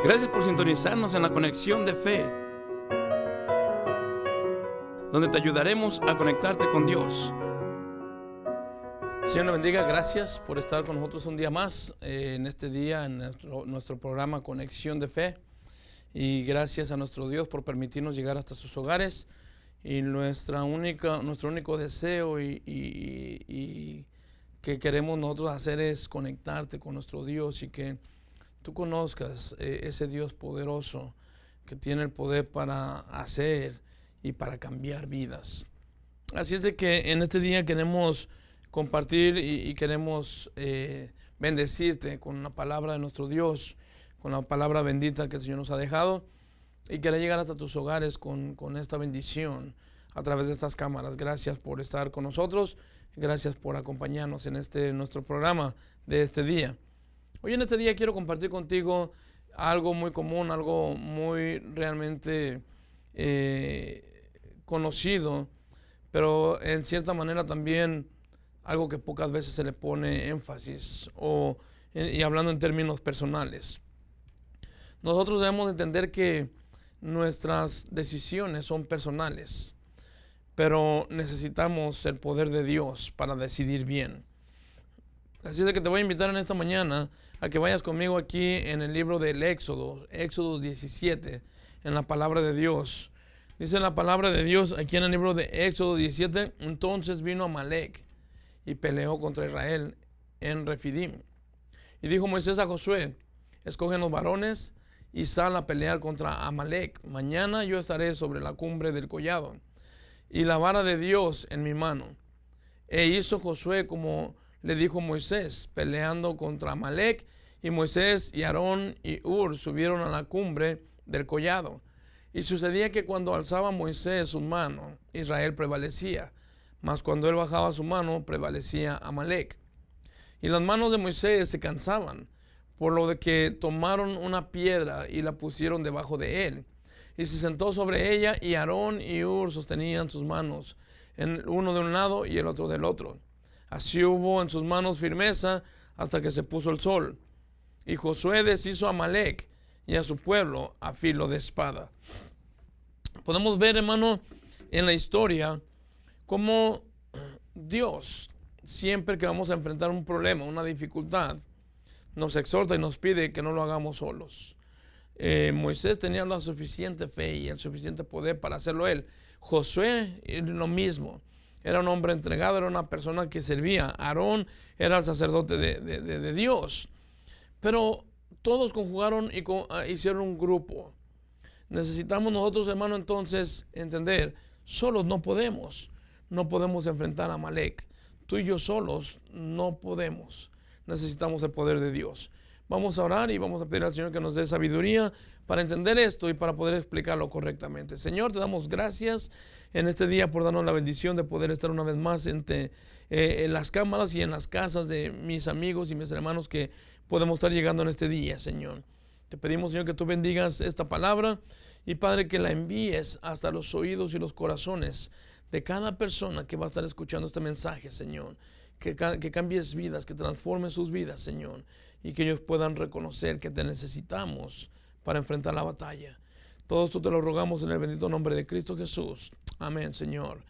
Gracias por sintonizarnos en la Conexión de Fe, donde te ayudaremos a conectarte con Dios. Señor le bendiga, gracias por estar con nosotros un día más, en este día, en nuestro programa Conexión de Fe. Y gracias a nuestro Dios por permitirnos llegar hasta sus hogares. Y nuestro único deseo y que queremos nosotros hacer es conectarte con nuestro Dios y que tú conozcas ese Dios poderoso que tiene el poder para hacer y para cambiar vidas. Así es de que en este día queremos compartir y queremos bendecirte con la palabra de nuestro Dios, con la palabra bendita que el Señor nos ha dejado, y querer llegar hasta tus hogares con esta bendición a través de estas cámaras. Gracias por estar con nosotros, gracias por acompañarnos en nuestro programa de este día. Hoy en este día quiero compartir contigo algo muy común, algo muy realmente conocido, pero en cierta manera también algo que pocas veces se le pone énfasis, y hablando en términos personales. Nosotros debemos entender que nuestras decisiones son personales, pero necesitamos el poder de Dios para decidir bien. Así es que te voy a invitar en esta mañana a que vayas conmigo aquí en el libro del Éxodo 17, en la palabra de Dios. Dice la palabra de Dios aquí en el libro de Éxodo 17, entonces vino Amalec y peleó contra Israel en Refidim. Y dijo Moisés a Josué, escoge los varones y sal a pelear contra Amalec. Mañana yo estaré sobre la cumbre del collado y la vara de Dios en mi mano. E hizo Josué como le dijo Moisés, peleando contra Amalec, y Moisés y Aarón y Hur subieron a la cumbre del collado. Y sucedía que cuando alzaba Moisés su mano, Israel prevalecía, mas cuando él bajaba su mano, prevalecía Amalec. Y las manos de Moisés se cansaban, por lo de que tomaron una piedra y la pusieron debajo de él. Y se sentó sobre ella, y Aarón y Hur sostenían sus manos, uno de un lado y el otro del otro. Así hubo en sus manos firmeza hasta que se puso el sol. Y Josué deshizo a Amalec y a su pueblo a filo de espada. Podemos ver, hermano, en la historia cómo Dios, siempre que vamos a enfrentar un problema, una dificultad, nos exhorta y nos pide que no lo hagamos solos. Moisés tenía la suficiente fe y el suficiente poder para hacerlo él. Josué, lo mismo. Era un hombre entregado, era una persona que servía. Aarón era el sacerdote de Dios. Pero todos conjugaron y hicieron un grupo. Necesitamos nosotros, hermano, entonces entender, solos no podemos. No podemos enfrentar a Amalec. Tú y yo solos no podemos. Necesitamos el poder de Dios. Vamos a orar y vamos a pedir al Señor que nos dé sabiduría para entender esto y para poder explicarlo correctamente. Señor, te damos gracias en este día por darnos la bendición de poder estar una vez más en las cámaras y en las casas de mis amigos y mis hermanos que podemos estar llegando en este día, Señor. Te pedimos, Señor, que tú bendigas esta palabra y, Padre, que la envíes hasta los oídos y los corazones de cada persona que va a estar escuchando este mensaje, Señor. Que cambies vidas, que transformes sus vidas, Señor, y que ellos puedan reconocer que te necesitamos para enfrentar la batalla. Todo esto te lo rogamos en el bendito nombre de Cristo Jesús. Amén, Señor,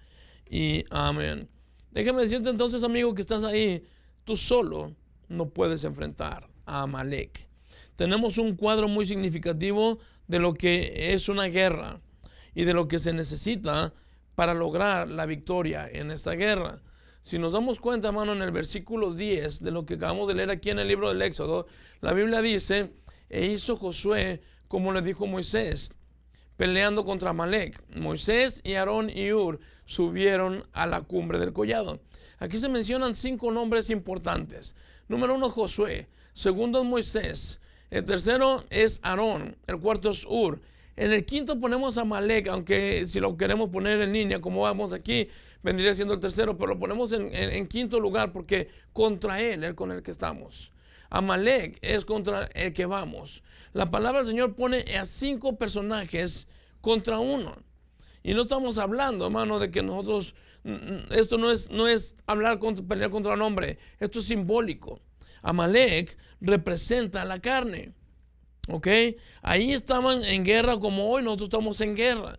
y amén. Déjame decirte entonces, amigo, que estás ahí, tú solo no puedes enfrentar a Amalec. Tenemos un cuadro muy significativo de lo que es una guerra y de lo que se necesita para lograr la victoria en esta guerra. Si nos damos cuenta, hermano, en el versículo 10 de lo que acabamos de leer aquí en el libro del Éxodo, la Biblia dice, e hizo Josué como le dijo Moisés, peleando contra Amalec. Moisés y Aarón y Hur subieron a la cumbre del collado. Aquí se mencionan 5 nombres importantes. Número 1, Josué. Segundo es Moisés. El tercero es Aarón. El cuarto es Hur. En el quinto ponemos a Amalec, aunque si lo queremos poner en línea, como vamos aquí, vendría siendo el tercero, pero lo ponemos en quinto lugar porque contra él con el que estamos. Amalec es contra el que vamos. La palabra del Señor pone a 5 personajes contra uno. Y no estamos hablando, hermano, de que nosotros, esto no es pelear contra un hombre, esto es simbólico. Amalec representa la carne. ¿Ok? Ahí estaban en guerra como hoy nosotros estamos en guerra.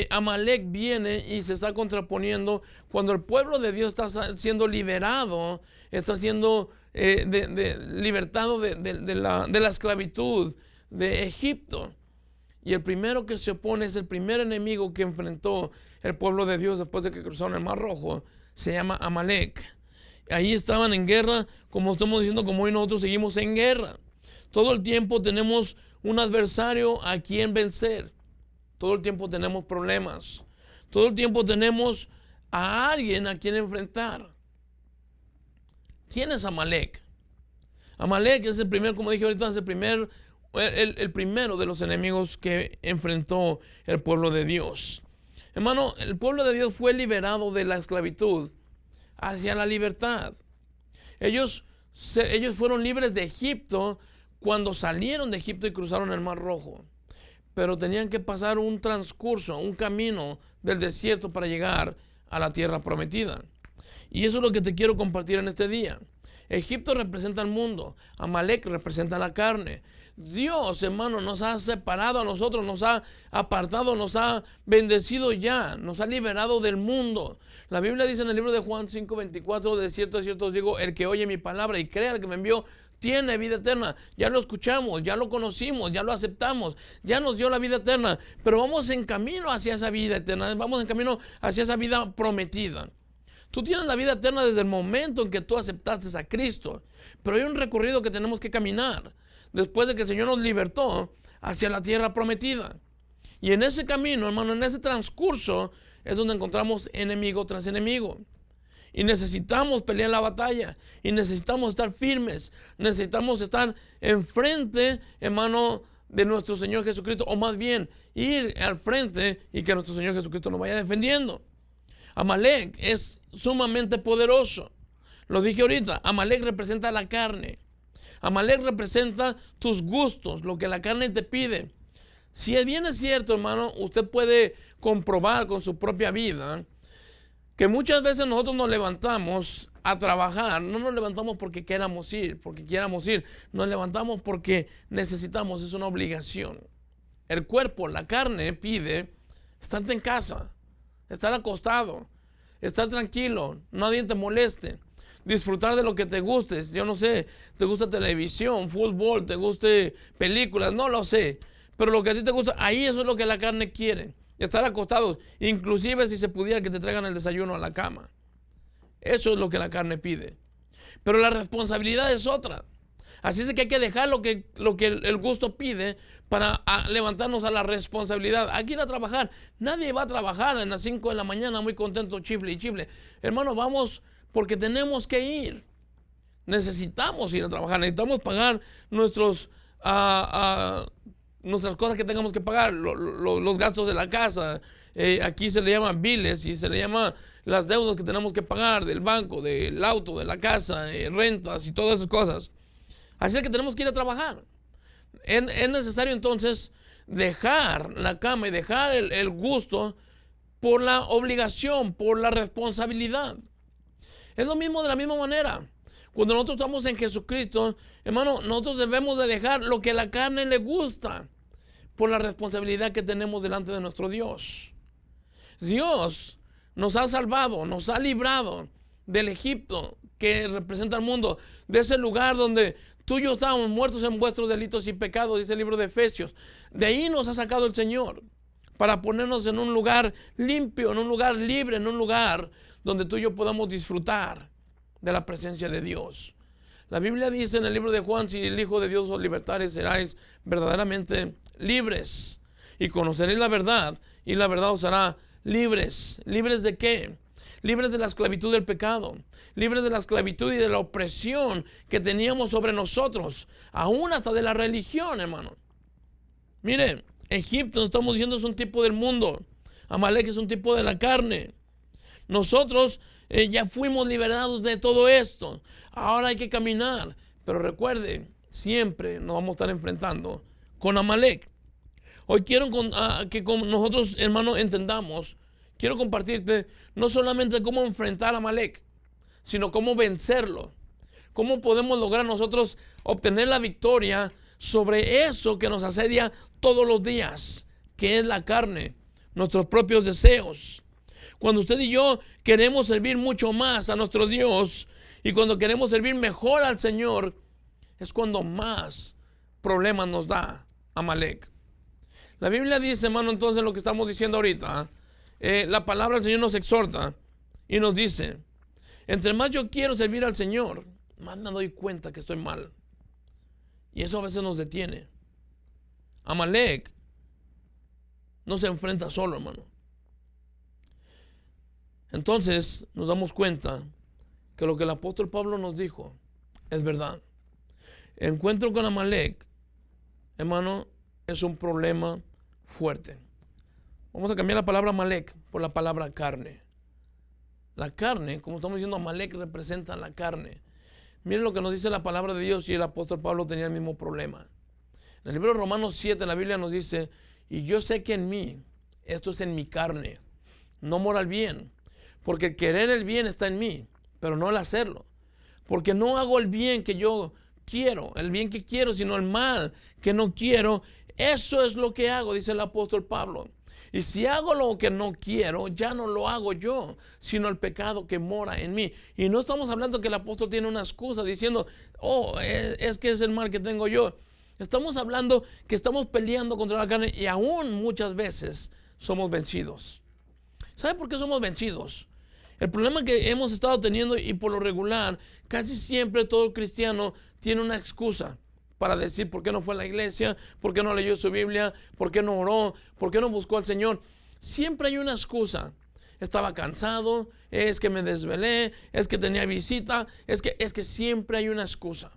Amalek viene y se está contraponiendo cuando el pueblo de Dios está siendo liberado, está siendo libertado de la esclavitud de Egipto. Y el primero que se opone es el primer enemigo que enfrentó el pueblo de Dios después de que cruzaron el Mar Rojo. Se llama Amalek. Ahí estaban en guerra, como estamos diciendo, como hoy nosotros seguimos en guerra. Todo el tiempo tenemos un adversario a quien vencer. Todo el tiempo tenemos problemas. Todo el tiempo tenemos a alguien a quien enfrentar. ¿Quién es Amalek? Amalek es el primer, como dije ahorita, es el primero de los enemigos que enfrentó el pueblo de Dios. Hermano, el pueblo de Dios fue liberado de la esclavitud hacia la libertad. Ellos fueron libres de Egipto cuando salieron de Egipto y cruzaron el Mar Rojo. Pero tenían que pasar un transcurso, un camino del desierto para llegar a la tierra prometida. Y eso es lo que te quiero compartir en este día. Egipto representa el mundo, Amalek representa la carne. Dios, hermano, nos ha separado a nosotros, nos ha apartado, nos ha bendecido ya, nos ha liberado del mundo. La Biblia dice en el libro de Juan 5:24, de cierto os digo, el que oye mi palabra y crea al que me envió, tiene vida eterna. Ya lo escuchamos, ya lo conocimos, ya lo aceptamos, ya nos dio la vida eterna, pero vamos en camino hacia esa vida eterna, vamos en camino hacia esa vida prometida. Tú tienes la vida eterna desde el momento en que tú aceptaste a Cristo, pero hay un recorrido que tenemos que caminar después de que el Señor nos libertó hacia la tierra prometida. Y en ese camino, hermano, en ese transcurso es donde encontramos enemigo tras enemigo. Y necesitamos pelear la batalla. Y necesitamos estar firmes. Necesitamos estar enfrente, hermano, de nuestro Señor Jesucristo. O más bien, ir al frente y que nuestro Señor Jesucristo nos vaya defendiendo. Amalek es sumamente poderoso. Lo dije ahorita. Amalek representa la carne. Amalek representa tus gustos, lo que la carne te pide. Si bien es cierto, hermano, usted puede comprobar con su propia vida que muchas veces nosotros nos levantamos a trabajar, no nos levantamos porque queramos ir, nos levantamos porque necesitamos, es una obligación. El cuerpo, la carne pide estarte en casa, estar acostado, estar tranquilo, nadie te moleste, disfrutar de lo que te guste. Yo no sé, te gusta televisión, fútbol, te guste películas, no lo sé, pero lo que a ti te gusta, ahí eso es lo que la carne quiere. Estar acostados, inclusive si se pudiera que te traigan el desayuno a la cama. Eso es lo que la carne pide. Pero la responsabilidad es otra. Así es que hay que dejar lo que el gusto pide para levantarnos a la responsabilidad. Hay que ir a trabajar. Nadie va a trabajar a las 5 de la mañana muy contento, chifle y chifle. Hermano, vamos porque tenemos que ir. Necesitamos ir a trabajar. Necesitamos pagar nuestras cosas que tengamos que pagar, los gastos de la casa. Aquí se le llaman biles y se le llama las deudas que tenemos que pagar del banco, del auto, de la casa, rentas y todas esas cosas. Así es que tenemos que ir a trabajar. Es necesario entonces dejar la cama y dejar el gusto por la obligación, por la responsabilidad. Es lo mismo de la misma manera. Cuando nosotros estamos en Jesucristo, hermano, nosotros debemos de dejar lo que a la carne le gusta por la responsabilidad que tenemos delante de nuestro Dios. Dios nos ha salvado, nos ha librado del Egipto que representa el mundo, de ese lugar donde tú y yo estábamos muertos en vuestros delitos y pecados, dice el libro de Efesios. De ahí nos ha sacado el Señor para ponernos en un lugar limpio, en un lugar libre, en un lugar donde tú y yo podamos disfrutar de la presencia de Dios. La Biblia dice en el libro de Juan, si el Hijo de Dios os libertares, seráis verdaderamente libres y conoceréis la verdad y la verdad os hará libres. ¿Libres de qué? Libres de la esclavitud del pecado, libres de la esclavitud y de la opresión que teníamos sobre nosotros, aún hasta de la religión, hermano. Mire, Egipto, estamos diciendo, es un tipo del mundo. Amalek es un tipo de la carne. Nosotros ya fuimos liberados de todo esto. Ahora hay que caminar. Pero recuerde, siempre nos vamos a estar enfrentando con Amalek. Hoy quiero que nosotros, hermanos, entendamos. Quiero compartirte no solamente cómo enfrentar a Amalek, sino cómo vencerlo. Cómo podemos lograr nosotros obtener la victoria sobre eso que nos asedia todos los días, que es la carne, nuestros propios deseos. Cuando usted y yo queremos servir mucho más a nuestro Dios y cuando queremos servir mejor al Señor, es cuando más problemas nos da Amalek. La Biblia dice, hermano, entonces lo que estamos diciendo ahorita, la palabra del Señor nos exhorta y nos dice, entre más yo quiero servir al Señor, más me doy cuenta que estoy mal. Y eso a veces nos detiene. Amalek no se enfrenta solo, hermano. Entonces nos damos cuenta que lo que el apóstol Pablo nos dijo es verdad. El encuentro con Amalek, hermano, es un problema fuerte. Vamos a cambiar la palabra Amalek por la palabra carne. La carne, como estamos diciendo, Amalek representa la carne. Miren lo que nos dice la palabra de Dios, y el apóstol Pablo tenía el mismo problema. En el libro de Romanos 7, la Biblia nos dice, y yo sé que en mí, esto es en mi carne, no mora el bien, porque el querer el bien está en mí, pero no el hacerlo. Porque no hago el bien que yo quiero, el bien que quiero, sino el mal que no quiero. Eso es lo que hago, dice el apóstol Pablo. Y si hago lo que no quiero, ya no lo hago yo, sino el pecado que mora en mí. Y no estamos hablando que el apóstol tiene una excusa diciendo, es que es el mal que tengo yo. Estamos hablando que estamos peleando contra la carne y aún muchas veces somos vencidos. ¿Sabe por qué somos vencidos? El problema que hemos estado teniendo, y por lo regular, casi siempre todo cristiano tiene una excusa para decir por qué no fue a la iglesia, por qué no leyó su Biblia, por qué no oró, por qué no buscó al Señor. Siempre hay una excusa. Estaba cansado, es que me desvelé, es que tenía visita, es que siempre hay una excusa.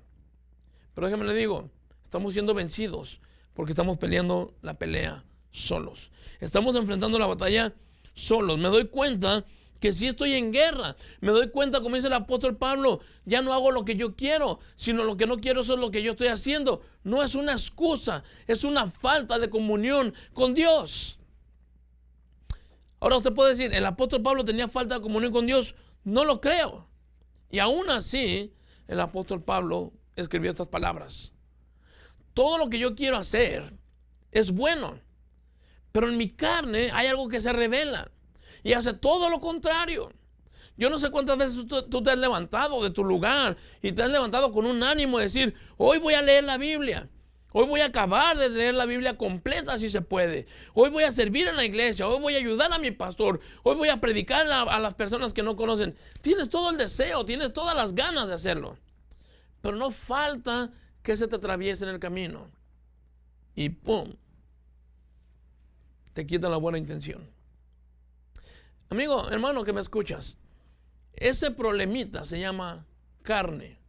Pero déjeme le digo, estamos siendo vencidos porque estamos peleando la pelea solos. Estamos enfrentando la batalla solos. Me doy cuenta que si estoy en guerra, me doy cuenta, como dice el apóstol Pablo, ya no hago lo que yo quiero, sino lo que no quiero, eso es lo que yo estoy haciendo. No es una excusa, es una falta de comunión con Dios. Ahora usted puede decir, ¿el apóstol Pablo tenía falta de comunión con Dios? No lo creo. Y aún así, el apóstol Pablo escribió estas palabras: todo lo que yo quiero hacer es bueno, pero en mi carne hay algo que se revela y hace todo lo contrario. Yo no sé cuántas veces tú te has levantado de tu lugar y te has levantado con un ánimo de decir, hoy voy a leer la Biblia. Hoy voy a acabar de leer la Biblia completa si se puede. Hoy voy a servir en la iglesia. Hoy voy a ayudar a mi pastor. Hoy voy a predicar a las personas que no conocen. Tienes todo el deseo, tienes todas las ganas de hacerlo. Pero no falta que se te atraviese en el camino. Y ¡pum! Te quita la buena intención. Amigo, hermano que me escuchas, ese problemita se llama carne.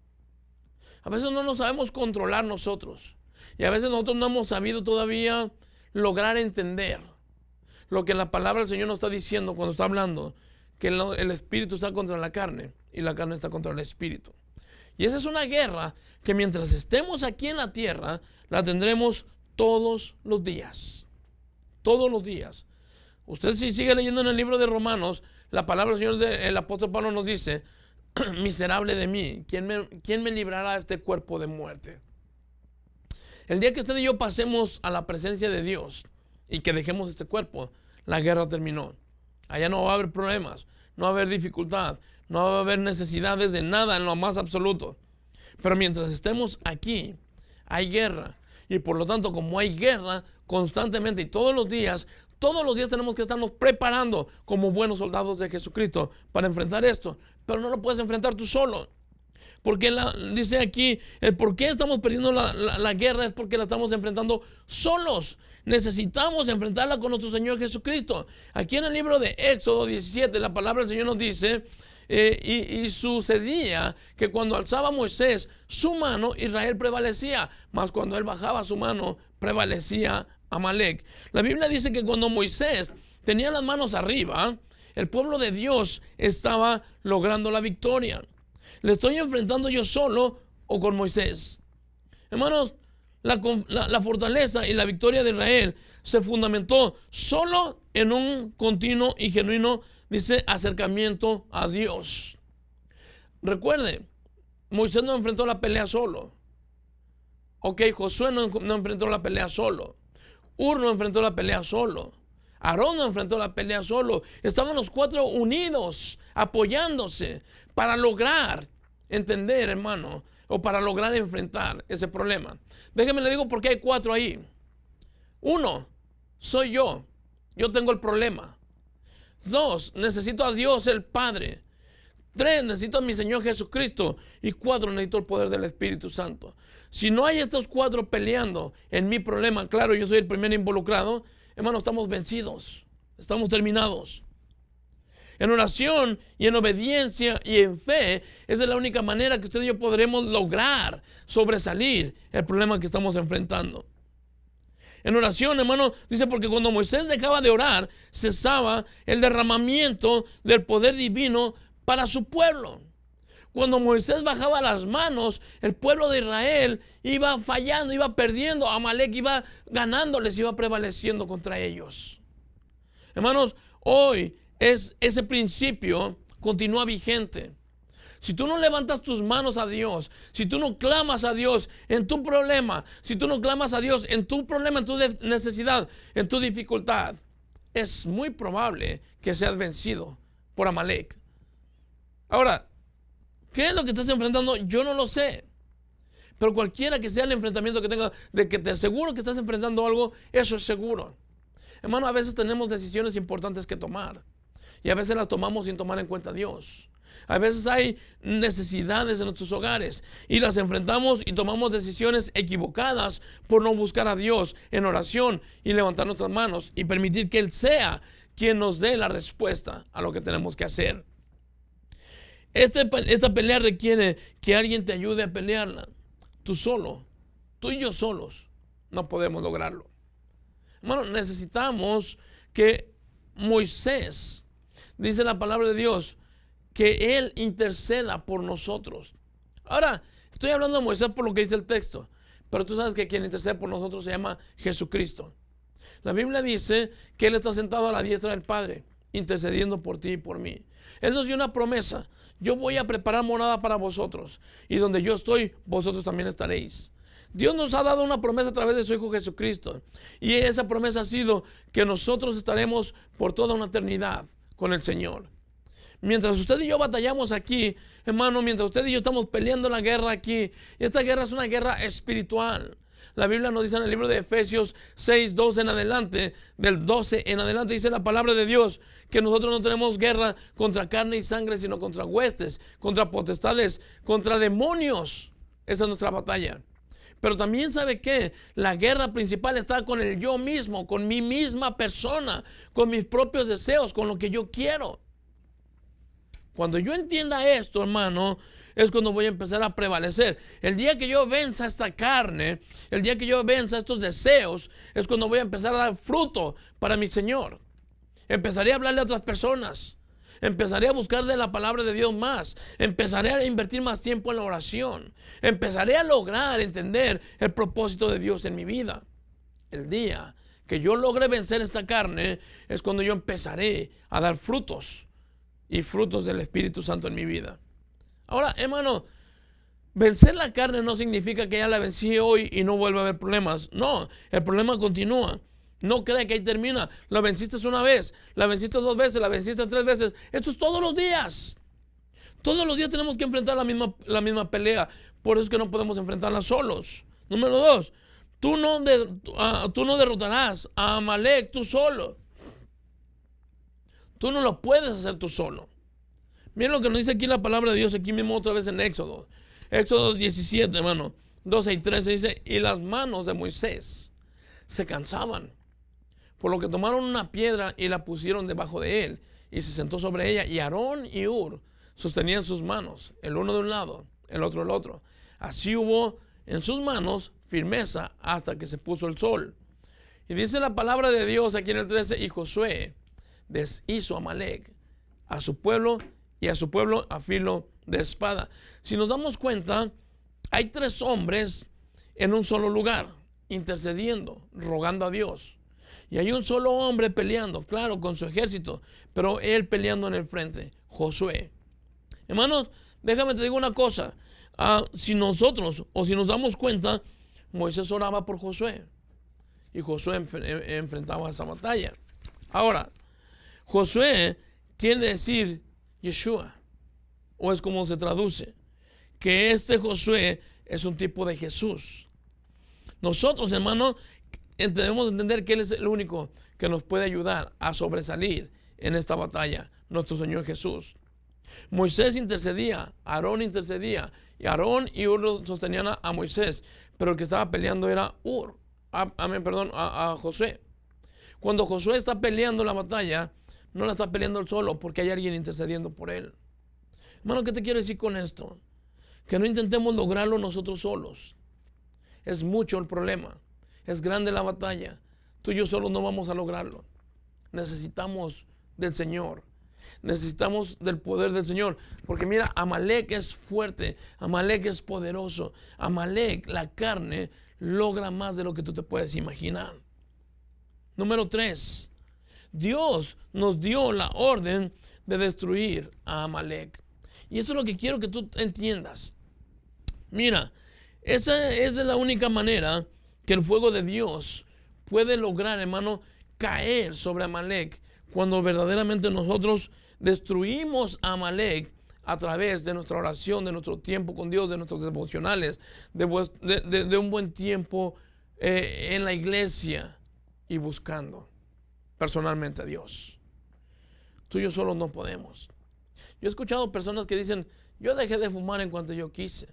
A veces no nos sabemos controlar nosotros. Y a veces nosotros no hemos sabido todavía lograr entender lo que la palabra del Señor nos está diciendo cuando está hablando, que el espíritu está contra la carne y la carne está contra el espíritu. Y esa es una guerra que mientras estemos aquí en la tierra, la tendremos todos los días. Todos los días. Usted si sigue leyendo en el libro de Romanos, la palabra del Señor, el apóstol Pablo nos dice, miserable de mí, ¿quién me librará de este cuerpo de muerte? El día que usted y yo pasemos a la presencia de Dios y que dejemos este cuerpo, la guerra terminó. Allá no va a haber problemas, no va a haber dificultad, no va a haber necesidades de nada en lo más absoluto. Pero mientras estemos aquí, hay guerra. Y por lo tanto, como hay guerra constantemente y todos los días tenemos que estarnos preparando como buenos soldados de Jesucristo para enfrentar esto. Pero no lo puedes enfrentar tú solo. Porque dice aquí, el por qué estamos perdiendo la guerra es porque la estamos enfrentando solos. Necesitamos enfrentarla con nuestro Señor Jesucristo. Aquí en el libro de Éxodo 17, la palabra del Señor nos dice, y sucedía que cuando alzaba Moisés su mano, Israel prevalecía, mas cuando él bajaba su mano, prevalecía Amalek. La Biblia dice que cuando Moisés tenía las manos arriba, el pueblo de Dios estaba logrando la victoria. ¿Le estoy enfrentando yo solo o con Moisés? Hermanos, la fortaleza y la victoria de Israel se fundamentó solo en un continuo y genuino, dice, acercamiento a Dios. Recuerde, Moisés no enfrentó la pelea solo. Ok, Josué no enfrentó la pelea solo. Hur no enfrentó la pelea solo. Aarón no enfrentó la pelea solo. Estaban los cuatro unidos, apoyándose para lograr entender, hermano, o para lograr enfrentar ese problema. Déjeme le digo por qué hay cuatro ahí. Uno, soy yo. Yo tengo el problema. Dos, necesito a Dios el Padre. Tres, necesito a mi Señor Jesucristo. Y cuatro, necesito el poder del Espíritu Santo. Si no hay estos cuatro peleando en mi problema, claro, yo soy el primer involucrado, hermano, estamos vencidos, estamos terminados. En oración y en obediencia y en fe, esa es la única manera que usted y yo podremos lograr sobresalir el problema que estamos enfrentando. En oración, hermano, dice, porque cuando Moisés dejaba de orar, cesaba el derramamiento del poder divino para su pueblo. Cuando Moisés bajaba las manos, el pueblo de Israel iba fallando, iba perdiendo. Amalek iba ganándoles, iba prevaleciendo contra ellos. Hermanos, hoy ese principio continúa vigente. Si tú no levantas tus manos a Dios, si tú no clamas a Dios en tu problema, si tú no clamas a Dios en tu problema, en tu necesidad, en tu dificultad, es muy probable que seas vencido por Amalek. Ahora, ¿qué es lo que estás enfrentando? Yo no lo sé. Pero cualquiera que sea el enfrentamiento que tengas, de que te aseguro que estás enfrentando algo, eso es seguro. Hermano, a veces tenemos decisiones importantes que tomar. Y a veces las tomamos sin tomar en cuenta a Dios. A veces hay necesidades en nuestros hogares y las enfrentamos y tomamos decisiones equivocadas por no buscar a Dios en oración y levantar nuestras manos y permitir que Él sea quien nos dé la respuesta a lo que tenemos que hacer. Esta pelea requiere que alguien te ayude a pelearla. Tú y yo solos, no podemos lograrlo. Hermano, necesitamos que Moisés, dice la palabra de Dios, que Él interceda por nosotros. Ahora, estoy hablando de Moisés por lo que dice el texto, pero tú sabes que quien intercede por nosotros se llama Jesucristo. La Biblia dice que Él está sentado a la diestra del Padre, intercediendo por ti y por mí. Él nos dio una promesa: yo voy a preparar morada para vosotros, y donde yo estoy, vosotros también estaréis. Dios nos ha dado una promesa a través de su Hijo Jesucristo, y esa promesa ha sido que nosotros estaremos por toda una eternidad con el Señor. Mientras usted y yo batallamos aquí, hermano, mientras usted y yo estamos peleando la guerra aquí, y esta guerra es una guerra espiritual. La Biblia nos dice en el libro de Efesios 6, 12 en adelante, del 12 en adelante, dice la palabra de Dios que nosotros no tenemos guerra contra carne y sangre, sino contra huestes, contra potestades, contra demonios. Esa es nuestra batalla. Pero también sabe que la guerra principal está con el yo mismo, con mi misma persona, con mis propios deseos, con lo que yo quiero. Cuando yo entienda esto, hermano, es cuando voy a empezar a prevalecer. El día que yo venza esta carne, el día que yo venza estos deseos, es cuando voy a empezar a dar fruto para mi Señor. Empezaré a hablarle a otras personas. Empezaré a buscar de la palabra de Dios más. Empezaré a invertir más tiempo en la oración. Empezaré a lograr entender el propósito de Dios en mi vida. El día que yo logre vencer esta carne es cuando yo empezaré a dar frutos. Y frutos del Espíritu Santo en mi vida. Ahora, hermano, vencer la carne no significa que ya la vencí hoy y no vuelve a haber problemas. No, el problema continúa. No crea que ahí termina. La venciste una vez, la venciste 2 veces, la venciste 3 veces. Esto es todos los días. Todos los días tenemos que enfrentar la misma pelea. Por eso es que no podemos enfrentarla solos. Número 2, tú no derrotarás a Amalek tú solo. Tú no lo puedes hacer tú solo. Miren lo que nos dice aquí la palabra de Dios, aquí mismo otra vez en Éxodo. Éxodo 17, hermano, 12 y 13 dice: y las manos de Moisés se cansaban, por lo que tomaron una piedra y la pusieron debajo de él, y se sentó sobre ella, y Aarón y Hur sostenían sus manos, el uno de un lado, el otro del otro. Así hubo en sus manos firmeza hasta que se puso el sol. Y dice la palabra de Dios aquí en el 13: y Josué deshizo a Amalek, a su pueblo y a su pueblo a filo de espada. Si nos damos cuenta, hay 3 hombres en un solo lugar, intercediendo, rogando a Dios. Y hay un solo hombre peleando, claro, con su ejército, pero él peleando en el frente, Josué. Hermanos, déjame te digo una cosa. Si nosotros, o si nos damos cuenta, Moisés oraba por Josué y Josué enfrentaba esa batalla. Ahora, Josué quiere decir Yeshua, o es como se traduce, que este Josué es un tipo de Jesús. Nosotros, hermanos, debemos entender que Él es el único que nos puede ayudar a sobresalir en esta batalla, nuestro Señor Jesús. Moisés intercedía, Aarón intercedía, y Aarón y Ur sostenían a Moisés, pero el que estaba peleando era a Josué. Cuando Josué está peleando la batalla, no la está peleando él solo, porque hay alguien intercediendo por él. Hermano, ¿qué te quiero decir con esto? Que no intentemos lograrlo nosotros solos. Es mucho el problema, es grande la batalla. Tú y yo solos no vamos a lograrlo. Necesitamos del Señor. Necesitamos del poder del Señor. Porque mira, Amalek es fuerte, Amalek es poderoso. Amalek, la carne, logra más de lo que tú te puedes imaginar. Número 3. Dios nos dio la orden de destruir a Amalek. Y eso es lo que quiero que tú entiendas. Mira, esa es la única manera que el fuego de Dios puede lograr, hermano, caer sobre Amalek, cuando verdaderamente nosotros destruimos a Amalek a través de nuestra oración, de nuestro tiempo con Dios, de nuestros devocionales, de un buen tiempo en la iglesia y buscando personalmente a Dios. Tú y yo solos no podemos. Yo he escuchado personas que dicen: yo dejé de fumar en cuanto yo quise,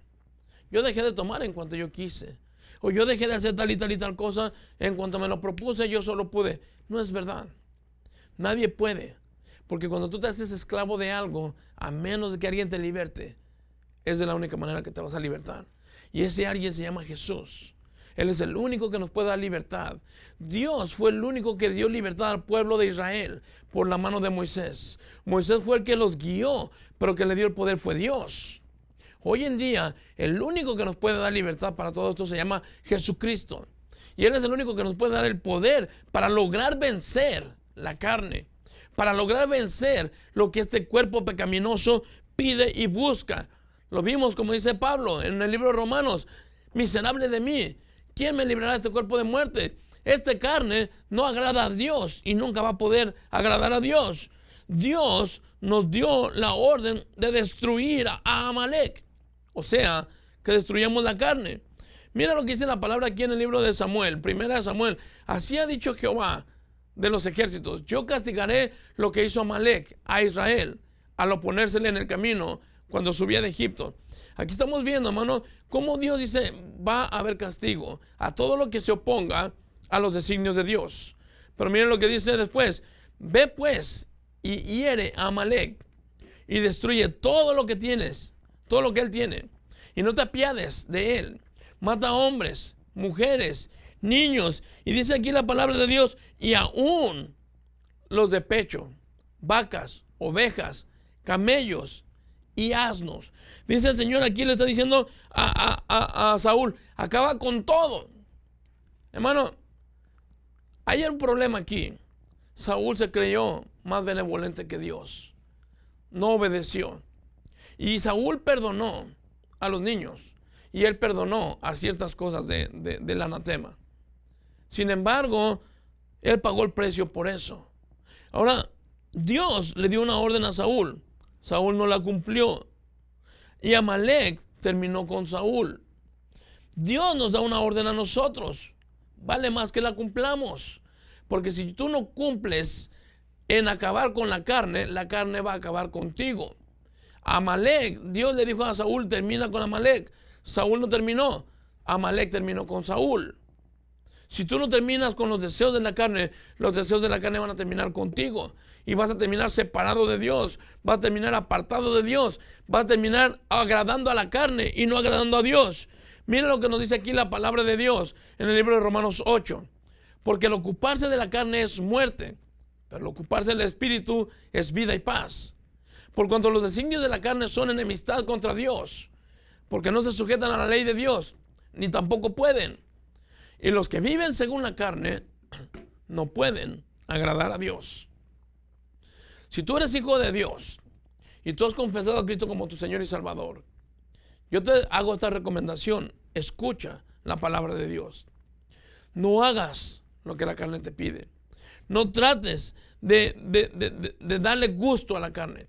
yo dejé de tomar en cuanto yo quise, o yo dejé de hacer tal y tal y tal cosa en cuanto me lo propuse, yo solo pude. No es verdad. Nadie puede, porque cuando tú te haces esclavo de algo, a menos de que alguien te liberte, es de la única manera que te vas a libertar. Y ese alguien se llama Jesús. Él es el único que nos puede dar libertad. Dios fue el único que dio libertad al pueblo de Israel por la mano de Moisés. Moisés fue el que los guió, pero que le dio el poder fue Dios. Hoy en día, el único que nos puede dar libertad para todo esto se llama Jesucristo. Y Él es el único que nos puede dar el poder para lograr vencer la carne, para lograr vencer lo que este cuerpo pecaminoso pide y busca. Lo vimos, como dice Pablo en el libro de Romanos: miserable de mí, ¿quién me librará de este cuerpo de muerte? Esta carne no agrada a Dios y nunca va a poder agradar a Dios. Dios nos dio la orden de destruir a Amalek, o sea, que destruyamos la carne. Mira lo que dice la palabra aquí en el libro de Samuel, primera de Samuel: así ha dicho Jehová de los ejércitos: yo castigaré lo que hizo Amalek a Israel al oponérsele en el camino cuando subía de Egipto. Aquí estamos viendo, hermano, cómo Dios dice: va a haber castigo a todo lo que se oponga a los designios de Dios. Pero miren lo que dice después: ve pues y hiere a Amalek y destruye todo lo que tienes, todo lo que él tiene, y no te apiades de él. Mata hombres, mujeres, niños, y dice aquí la palabra de Dios: y aún los de pecho, vacas, ovejas, camellos y asnos. Dice el Señor, aquí le está diciendo a Saúl: acaba con todo. Hermano, hay un problema aquí. Saúl se creyó más benevolente que Dios, no obedeció, y Saúl perdonó a los niños, y él perdonó a ciertas cosas del anatema. Sin embargo, él pagó el precio por eso. Ahora, Dios le dio una orden a Saúl. Saúl no la cumplió, y Amalek terminó con Saúl. Dios nos da una orden a nosotros. Vale más que la cumplamos, porque si tú no cumples en acabar con la carne va a acabar contigo. Amalek, Dios le dijo a Saúl: termina con Amalek. Saúl no terminó, Amalek terminó con Saúl. Si tú no terminas con los deseos de la carne, los deseos de la carne van a terminar contigo, y vas a terminar separado de Dios, vas a terminar apartado de Dios, vas a terminar agradando a la carne y no agradando a Dios. Mira lo que nos dice aquí la palabra de Dios en el libro de Romanos 8: porque el ocuparse de la carne es muerte, pero el ocuparse del espíritu es vida y paz. Por cuanto los designios de la carne son enemistad contra Dios, porque no se sujetan a la ley de Dios, ni tampoco pueden. Y los que viven según la carne no pueden agradar a Dios. Si tú eres hijo de Dios y tú has confesado a Cristo como tu Señor y Salvador, yo te hago esta recomendación: escucha la palabra de Dios. No hagas lo que la carne te pide. No trates de darle gusto a la carne.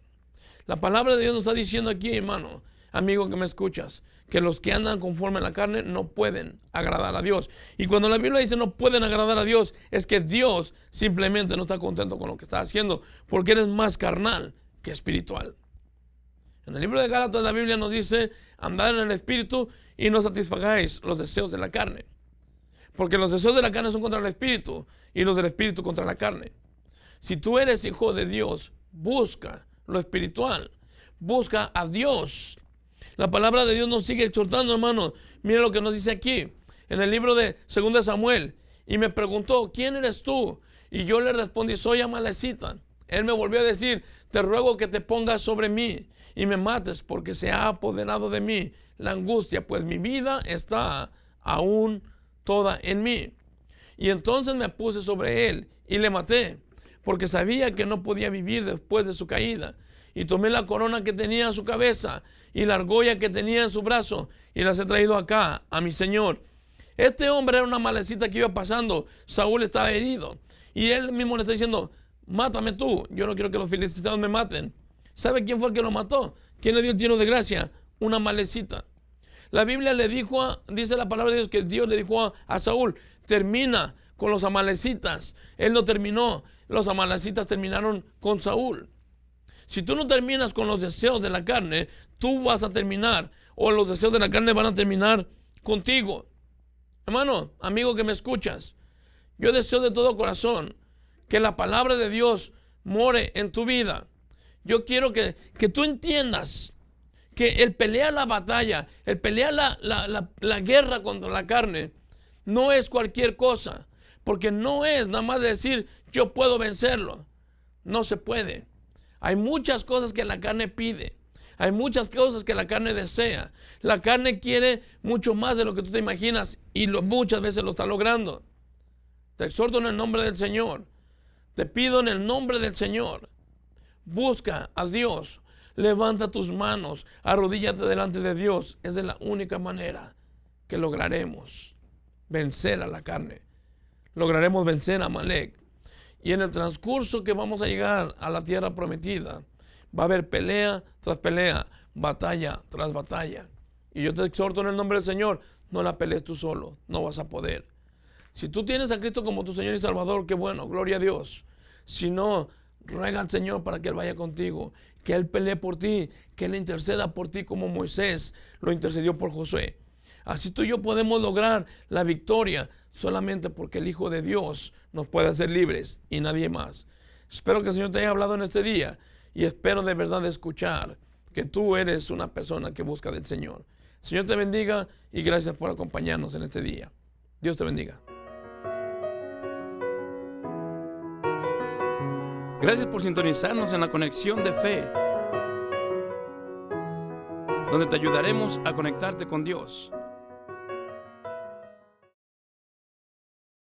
La palabra de Dios nos está diciendo aquí, hermano, amigo que me escuchas, que los que andan conforme a la carne no pueden agradar a Dios. Y cuando la Biblia dice no pueden agradar a Dios, es que Dios simplemente no está contento con lo que está haciendo, porque eres más carnal que espiritual. En el libro de Gálatas la Biblia nos dice andar en el espíritu y no satisfagáis los deseos de la carne. Porque los deseos de la carne son contra el espíritu y los del espíritu contra la carne. Si tú eres hijo de Dios, busca lo espiritual, busca a Dios. La palabra de Dios nos sigue exhortando, hermano. Mira lo que nos dice aquí, en el libro de 2 Samuel. Y me preguntó, ¿quién eres tú? Y yo le respondí, soy amalecita. Él me volvió a decir, te ruego que te pongas sobre mí y me mates, porque se ha apoderado de mí la angustia, pues mi vida está aún toda en mí. Y entonces me puse sobre él y le maté, porque sabía que no podía vivir después de su caída. Y tomé la corona que tenía en su cabeza y la argolla que tenía en su brazo y las he traído acá a mi señor. Este hombre era una malecita que iba pasando. Saúl estaba herido y él mismo le está diciendo, mátame tú, yo no quiero que los filisteos me maten. ¿Sabe quién fue el que lo mató? ¿Quién le dio el tiro de gracia? Una malecita. La Biblia le dijo, dice la palabra de Dios, que Dios le dijo a Saúl, termina con los amalecitas. Él no terminó, los amalecitas terminaron con Saúl. Si tú no terminas con los deseos de la carne, tú vas a terminar, o los deseos de la carne van a terminar contigo. Hermano, amigo que me escuchas, yo deseo de todo corazón que la palabra de Dios more en tu vida. Yo quiero que tú entiendas que el pelear la batalla, el pelear la guerra contra la carne, no es cualquier cosa. Porque no es nada más decir, yo puedo vencerlo. No se puede. Hay muchas cosas que la carne pide. Hay muchas cosas que la carne desea. La carne quiere mucho más de lo que tú te imaginas y muchas veces lo está logrando. Te exhorto en el nombre del Señor. Te pido en el nombre del Señor. Busca a Dios. Levanta tus manos. Arrodíllate delante de Dios. Esa es la única manera que lograremos vencer a la carne. Lograremos vencer a Amalek. Y en el transcurso que vamos a llegar a la tierra prometida, va a haber pelea tras pelea, batalla tras batalla. Y yo te exhorto en el nombre del Señor, no la pelees tú solo, no vas a poder. Si tú tienes a Cristo como tu Señor y Salvador, qué bueno, gloria a Dios. Si no, ruega al Señor para que Él vaya contigo, que Él pelee por ti, que Él interceda por ti como Moisés lo intercedió por Josué. Así tú y yo podemos lograr la victoria solamente porque el Hijo de Dios nos puede hacer libres y nadie más. Espero que el Señor te haya hablado en este día y espero de verdad escuchar que tú eres una persona que busca del Señor. El Señor te bendiga y gracias por acompañarnos en este día. Dios te bendiga. Gracias por sintonizarnos en la Conexión de Fe, donde te ayudaremos a conectarte con Dios.